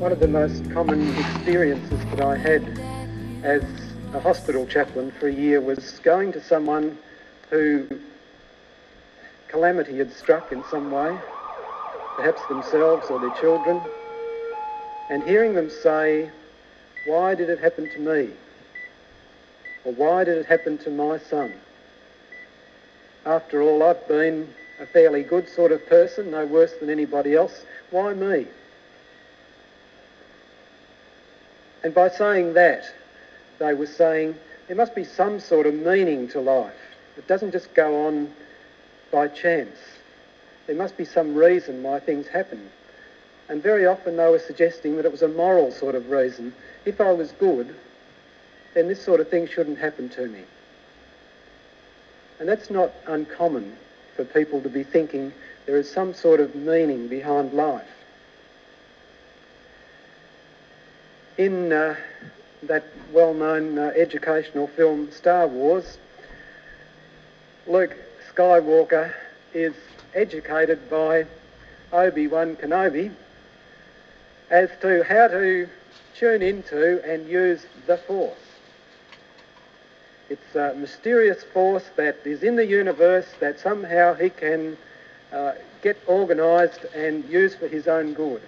One of the most common experiences that I had as a hospital chaplain for a year was going to someone who calamity had struck in some way, perhaps themselves or their children, and hearing them say, "Why did it happen to me?" Or "Why did it happen to my son? After all, I've been a fairly good sort of person, no worse than anybody else. Why me?" And by saying that, they were saying there must be some sort of meaning to life. It doesn't just go on by chance. There must be some reason why things happen. And very often they were suggesting that it was a moral sort of reason. If I was good, then this sort of thing shouldn't happen to me. And that's not uncommon for people to be thinking there is some sort of meaning behind life. In that well-known educational film Star Wars, Luke Skywalker is educated by Obi-Wan Kenobi as to how to tune into and use the Force. It's a mysterious force that is in the universe that somehow he can get organised and use for his own good.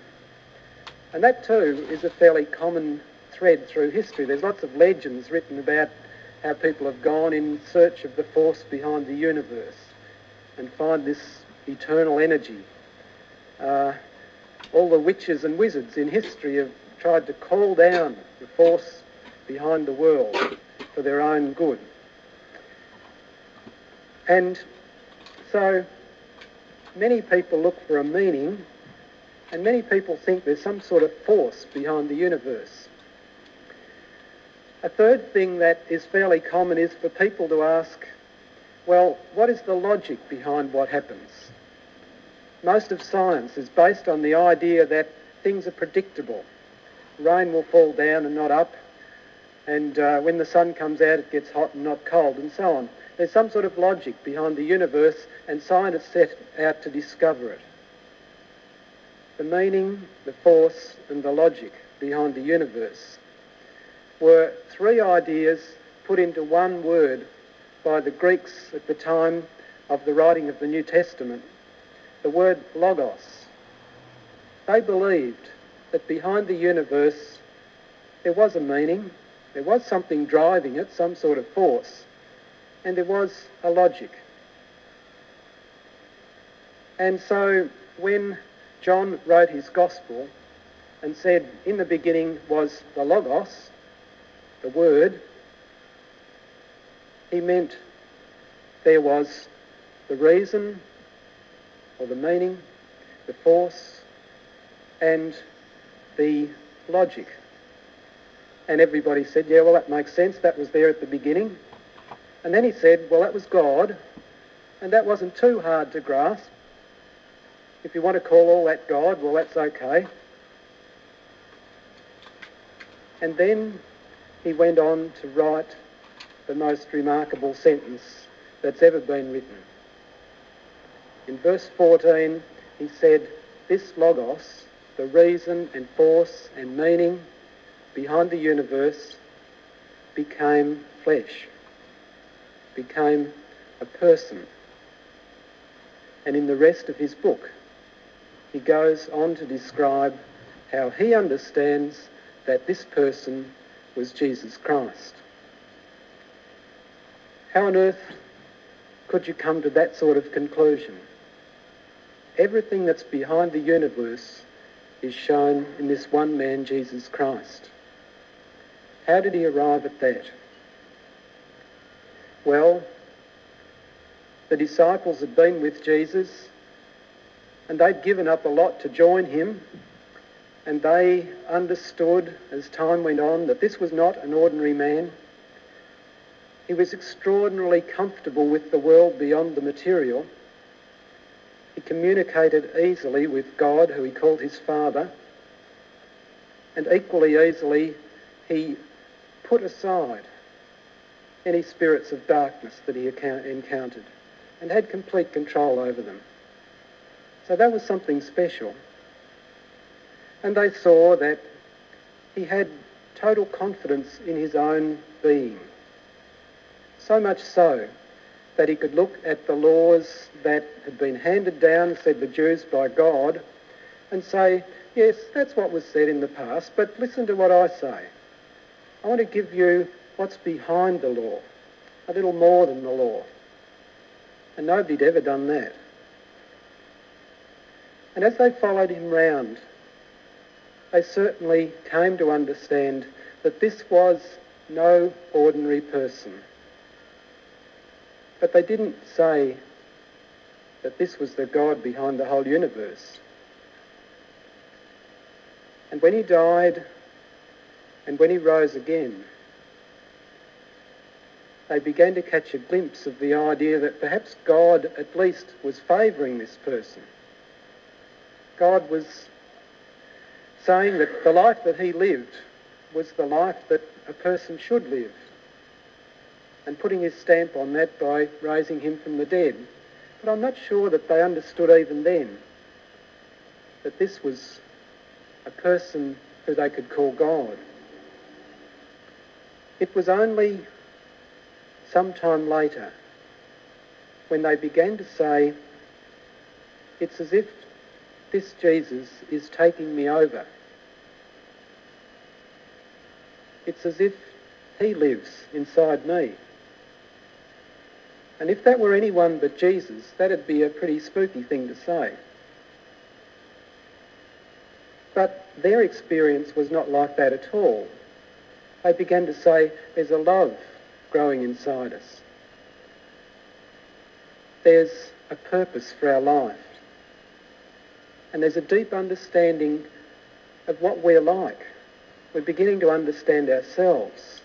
And that too is a fairly common thread through history. There's lots of legends written about how people have gone in search of the force behind the universe and find this eternal energy. All the witches and wizards in history have tried to call down the force behind the world for their own good. And so many people look for a meaning, and many people think there's some sort of force behind the universe. A third thing that is fairly common is for people to ask, well, what is the logic behind what happens? Most of science is based on the idea that things are predictable. Rain will fall down and not up, and when the sun comes out it gets hot and not cold, and so on. There's some sort of logic behind the universe, and scientists set out to discover it. The meaning, the force, and the logic behind the universe were three ideas put into one word by the Greeks at the time of the writing of the New Testament, the word logos. They believed that behind the universe there was a meaning, there was something driving it, some sort of force, and there was a logic. And so when John wrote his Gospel and said, "In the beginning was the Logos," the Word, he meant there was the reason or the meaning, the force, and the logic. And everybody said, "Yeah, well, that makes sense. That was there at the beginning." And then he said, "Well, that was God, and that wasn't too hard to grasp. If you want to call all that God, well, that's okay." And then he went on to write the most remarkable sentence that's ever been written. In verse 14, he said, "This Logos, the reason and force and meaning behind the universe, became flesh, became a person." And in the rest of his book, he goes on to describe how he understands that this person was Jesus Christ. How on earth could you come to that sort of conclusion? Everything that's behind the universe is shown in this one man, Jesus Christ. How did he arrive at that? Well, the disciples had been with Jesus, and they'd given up a lot to join him, and they understood as time went on that this was not an ordinary man. He was extraordinarily comfortable with the world beyond the material. He communicated easily with God, who he called his Father, and equally easily he put aside any spirits of darkness that he encountered and had complete control over them. So that was something special. And they saw that he had total confidence in his own being. So much so that he could look at the laws that had been handed down, said the Jews, by God, and say, yes, that's what was said in the past, but listen to what I say. I want to give you what's behind the law, a little more than the law. And nobody'd ever done that. And as they followed him round, they certainly came to understand that this was no ordinary person. But they didn't say that this was the God behind the whole universe. And when he died and when he rose again, they began to catch a glimpse of the idea that perhaps God at least was favouring this person. God was saying that the life that he lived was the life that a person should live, and putting his stamp on that by raising him from the dead. But I'm not sure that they understood even then that this was a person who they could call God. It was only some time later when they began to say, it's as if this Jesus is taking me over. It's as if he lives inside me. And if that were anyone but Jesus, that'd be a pretty spooky thing to say. But their experience was not like that at all. They began to say, there's a love growing inside us. There's a purpose for our life. And there's a deep understanding of what we're like. We're beginning to understand ourselves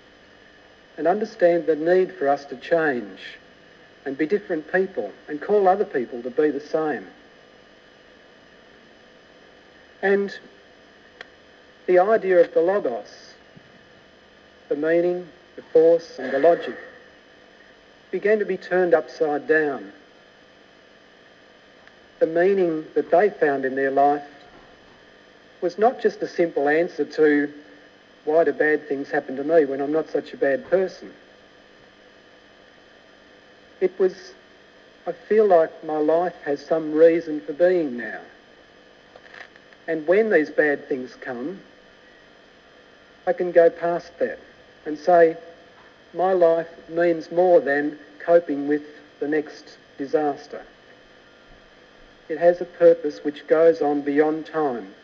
and understand the need for us to change and be different people and call other people to be the same. And the idea of the logos, the meaning, the force and the logic, began to be turned upside down. The meaning that they found in their life was not just a simple answer to why do bad things happen to me when I'm not such a bad person. It was, I feel like my life has some reason for being now. And when these bad things come, I can go past that and say, my life means more than coping with the next disaster. It has a purpose which goes on beyond time,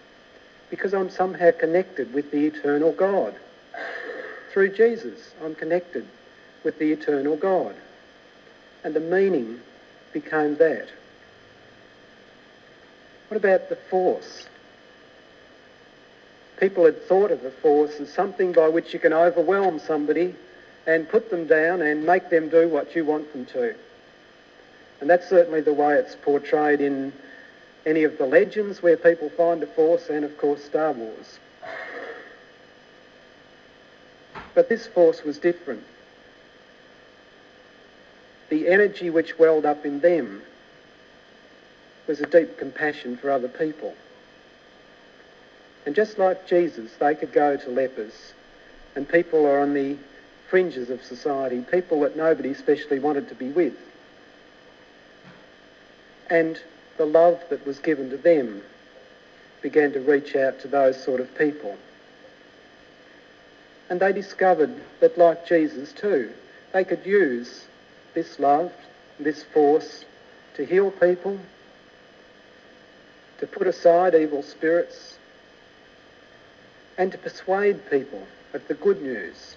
because I'm somehow connected with the eternal God. Through Jesus, I'm connected with the eternal God. And the meaning became that. What about the force? People had thought of the force as something by which you can overwhelm somebody and put them down and make them do what you want them to. And that's certainly the way it's portrayed in any of the legends where people find a force, and of course Star Wars. But this force was different. The energy which welled up in them was a deep compassion for other people. And just like Jesus, they could go to lepers and people are on the fringes of society, people that nobody especially wanted to be with. And the love that was given to them began to reach out to those sort of people. And they discovered that, like Jesus too, they could use this love, this force, to heal people, to put aside evil spirits, and to persuade people of the good news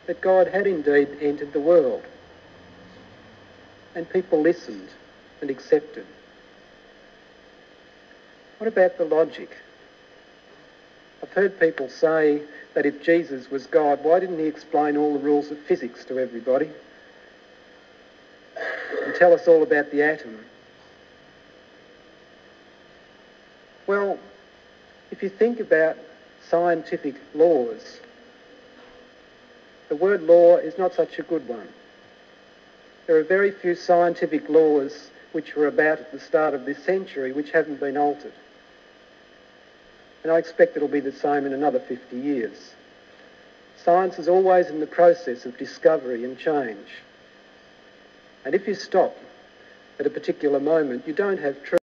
that God had indeed entered the world. And people listened and accepted. What about the logic? I've heard people say that if Jesus was God, why didn't he explain all the rules of physics to everybody and tell us all about the atom? Well, if you think about scientific laws, the word law is not such a good one. There are very few scientific laws which were about at the start of this century which haven't been altered. and I expect it'll be the same in another 50 years. Science is always in the process of discovery and change. And if you stop at a particular moment, you don't have truth.